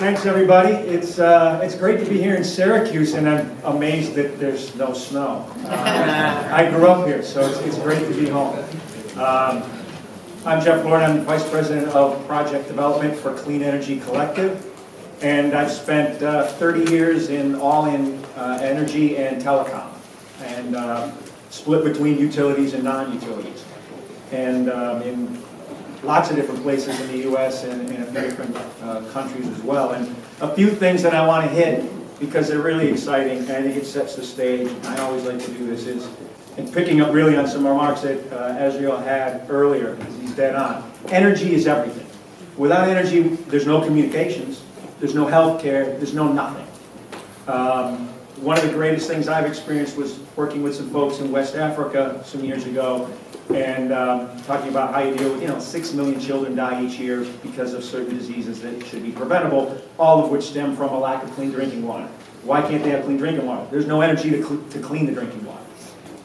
Thanks, everybody. It's great to be here in Syracuse, and I'm amazed that there's no snow. I grew up here, so it's great to be home. I'm Jeff Lord. I'm Vice President of Project Development for Clean Energy Collective, and I've spent 30 years in energy and telecom, and split between utilities and non-utilities, and in lots of different places in the U.S. and in a few different countries as well. And a few things that I want to hit, because they're really exciting, and I think it sets the stage. I always like to do this, and picking up really on some remarks that Azriel had earlier, because he's dead on. Energy is everything. Without energy, there's no communications, there's no health care, there's no nothing. One of the greatest things I've experienced was working with some folks in West Africa some years ago, and talking about how you deal with, 6 million children die each year because of certain diseases that should be preventable, all of which stem from a lack of clean drinking water. Why can't they have clean drinking water? There's no energy to clean the drinking water.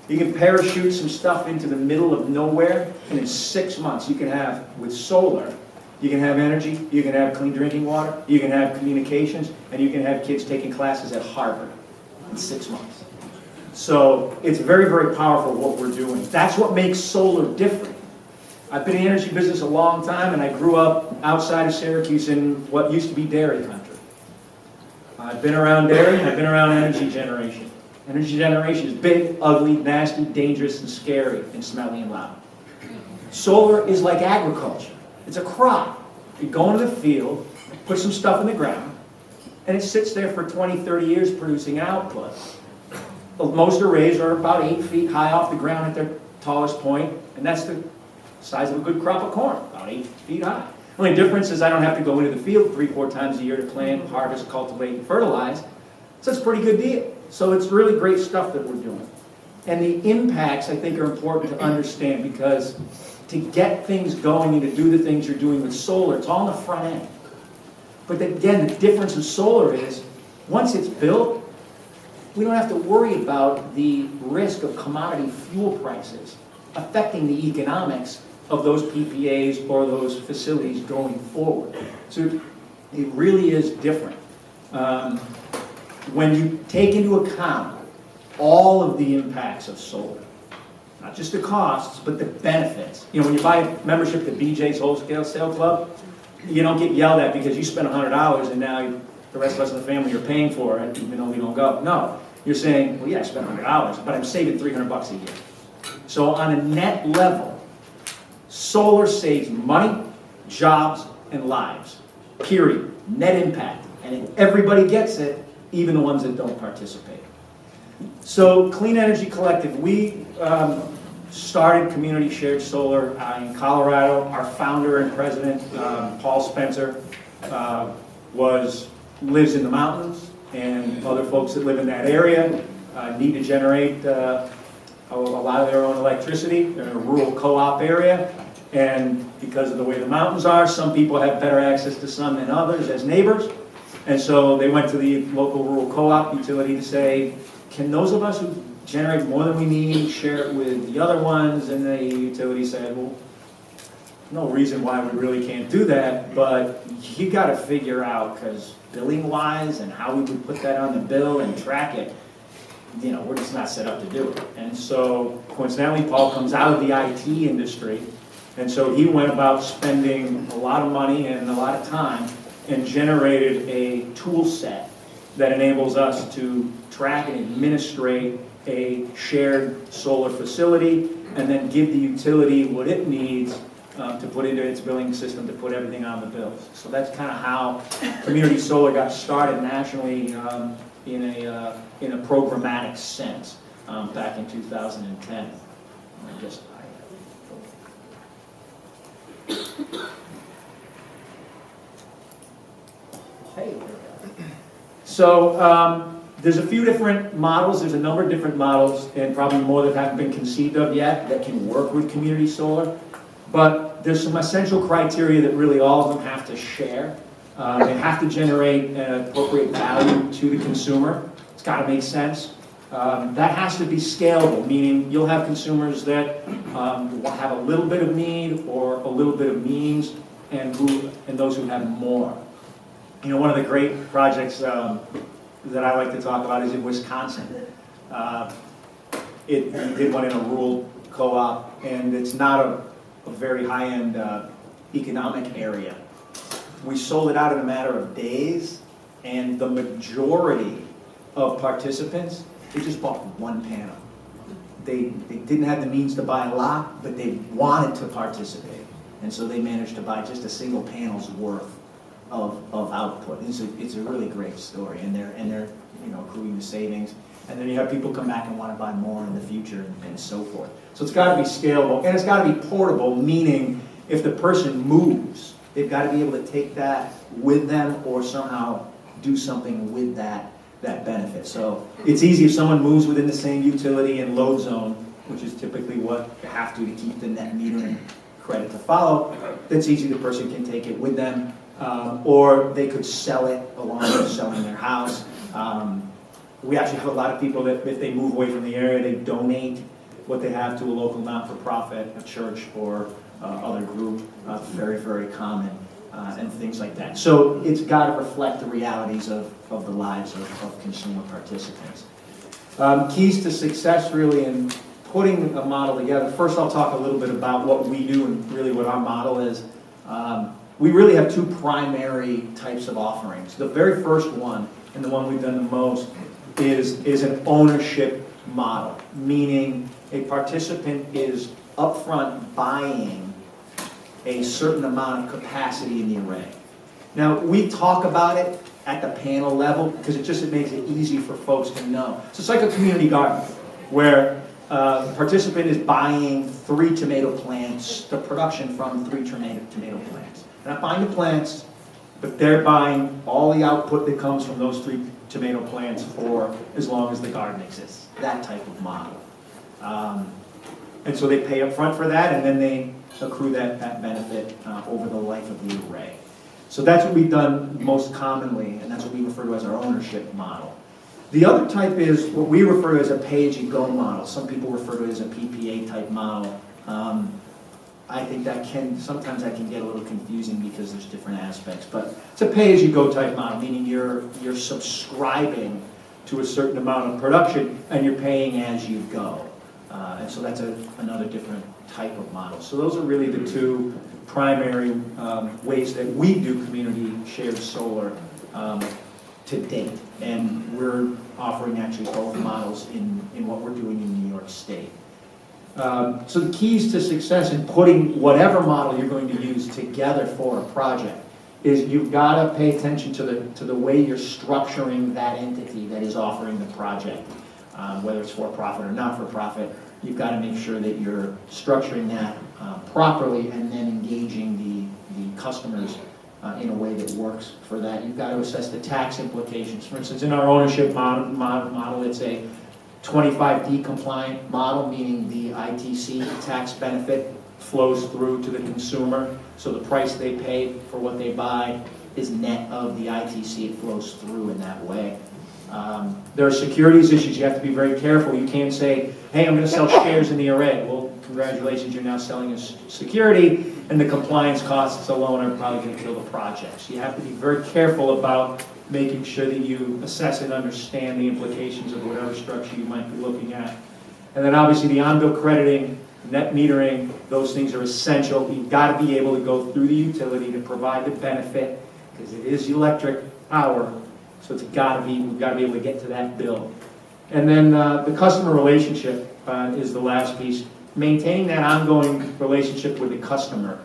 You can parachute some stuff into the middle of nowhere, and in 6 months you can have, with solar, you can have energy, you can have clean drinking water, you can have communications, and you can have kids taking classes at Harvard in 6 months. So it's very, very powerful what we're doing. That's what makes solar different. I've been in the energy business a long time, and I grew up outside of Syracuse in what used to be dairy country. I've been around dairy, and I've been around energy generation. Energy generation is big, ugly, nasty, dangerous, and scary, and smelly and loud. Solar is like agriculture. It's a crop. You go into the field, put some stuff in the ground, and it sits there for 20, 30 years producing output. Most arrays are about 8 feet high off the ground at their tallest point, and that's the size of a good crop of corn, about 8 feet high. The only difference is I don't have to go into the field 3-4 times a year to plant, harvest, cultivate, and fertilize. So it's a pretty good deal. So it's really great stuff that we're doing. And the impacts, I think, are important to understand, because to get things going and to do the things you're doing with solar, it's all on the front end. But again, the difference with solar is, once it's built, we don't have to worry about the risk of commodity fuel prices affecting the economics of those PPAs or those facilities going forward. So it really is different. When you take into account all of the impacts of solar, not just the costs, but the benefits. When you buy a membership to BJ's Wholesale Sale Club, you don't get yelled at because you spent $100 and now the rest of us in the family are paying for it, even though we don't go. No, you're saying, well, yeah, I spent $100, but I'm saving $300 a year. So on a net level, solar saves money, jobs, and lives. Period. Net impact. And everybody gets it, even the ones that don't participate. So Clean Energy Collective, we started community shared solar in Colorado. Our founder and president, Paul Spencer, lives in the mountains, and other folks that live in that area need to generate a lot of their own electricity. They're in a rural co-op area, and because of the way the mountains are, some people have better access to sun than others as neighbors. And so they went to the local rural co-op utility to say, can those of us who generate more than we need share it with the other ones? And the utility said, well, no reason why we really can't do that, but you got to figure out, because billing-wise and how we would put that on the bill and track it, we're just not set up to do it. And so, coincidentally, Paul comes out of the IT industry, and so he went about spending a lot of money and a lot of time and generated a tool set that enables us to track and administrate a shared solar facility, and then give the utility what it needs to put into its billing system to put everything on the bills. So that's kind of how community solar got started nationally in a programmatic sense back in 2010. So there's a few different models. There's a number of different models, and probably more that haven't been conceived of yet, that can work with community solar. But there's some essential criteria that really all of them have to share. They have to generate an appropriate value to the consumer. It's got to make sense. That has to be scalable, meaning you'll have consumers that have a little bit of need or a little bit of means, and those who have more. You know, one of the great projects that I like to talk about is in Wisconsin. We did one in a rural co-op, and it's not a very high-end economic area. We sold it out in a matter of days, and the majority of participants, they just bought one panel. They didn't have the means to buy a lot, but they wanted to participate. And so they managed to buy just a single panel's worth of output. It's a really great story, and they're accruing the savings. And then you have people come back and want to buy more in the future and so forth. So it's got to be scalable, and it's got to be portable, meaning if the person moves, they've got to be able to take that with them or somehow do something with that benefit. So it's easy if someone moves within the same utility and load zone, which is typically what you have to keep the net metering credit to follow. That's easy, the person can take it with them, or they could sell it along with selling their house. We actually have a lot of people that if they move away from the area, they donate what they have to a local not-for-profit, a church, or other group. Very, very common, and things like that. So it's got to reflect the realities of the lives of consumer participants. Keys to success really in putting a model together. First, I'll talk a little bit about what we do and really what our model is. We really have two primary types of offerings. The very first one, and the one we've done the most, is an ownership model, meaning a participant is upfront buying a certain amount of capacity in the array. Now, we talk about it at the panel level because it makes it easy for folks to know. So it's like a community garden where the participant is buying 3 tomato plants, the production from 3 tomato plants. They're not buying the plants, but they're buying all the output that comes from those 3 tomato plants for as long as the garden exists. That type of model. And so they pay up front for that, and then they accrue that benefit over the life of the array. So that's what we've done most commonly, and that's what we refer to as our ownership model. The other type is what we refer to as a pay-as-you-go model. Some people refer to it as a PPA type model. I think sometimes that can get a little confusing because there's different aspects, but it's a pay-as-you-go type model, meaning you're subscribing to a certain amount of production and you're paying as you go. And so that's another different type of model. So those are really the two primary ways that we do community shared solar to date. And we're offering actually both models in what we're doing in New York State. So the keys to success in putting whatever model you're going to use together for a project is you've got to pay attention to the way you're structuring that entity that is offering the project. Whether it's for-profit or not-for-profit, you've got to make sure that you're structuring that properly and then engaging the customers in a way that works for that. You've got to assess the tax implications. For instance, in our ownership model, it's a 25D compliant model, meaning the ITC tax benefit flows through to the consumer. So the price they pay for what they buy is net of the ITC. It flows through in that way. There are securities issues. You have to be very careful. You can't say, hey, I'm going to sell shares in the array. Well, congratulations, you're now selling a security, and the compliance costs alone are probably going to kill the project. So you have to be very careful about making sure that you assess and understand the implications of whatever structure you might be looking at. And then obviously the on-bill crediting, net metering, those things are essential. You've got to be able to go through the utility to provide the benefit, because it is electric power. So we've got to be able to get to that bill. And then the customer relationship is the last piece. Maintaining that ongoing relationship with the customer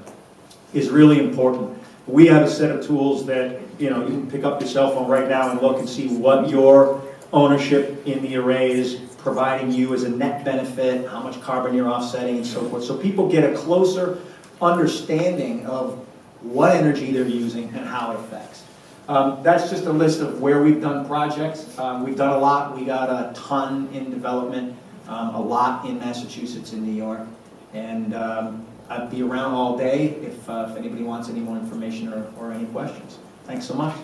is really important. We have a set of tools that you can pick up your cell phone right now and look and see what your ownership in the array is providing you as a net benefit, how much carbon you're offsetting, and so forth. So people get a closer understanding of what energy they're using and how it affects. That's just a list of where we've done projects. We've done a lot. We got a ton in development, a lot in Massachusetts and New York. And I'd be around all day if anybody wants any more information or any questions. Thanks so much.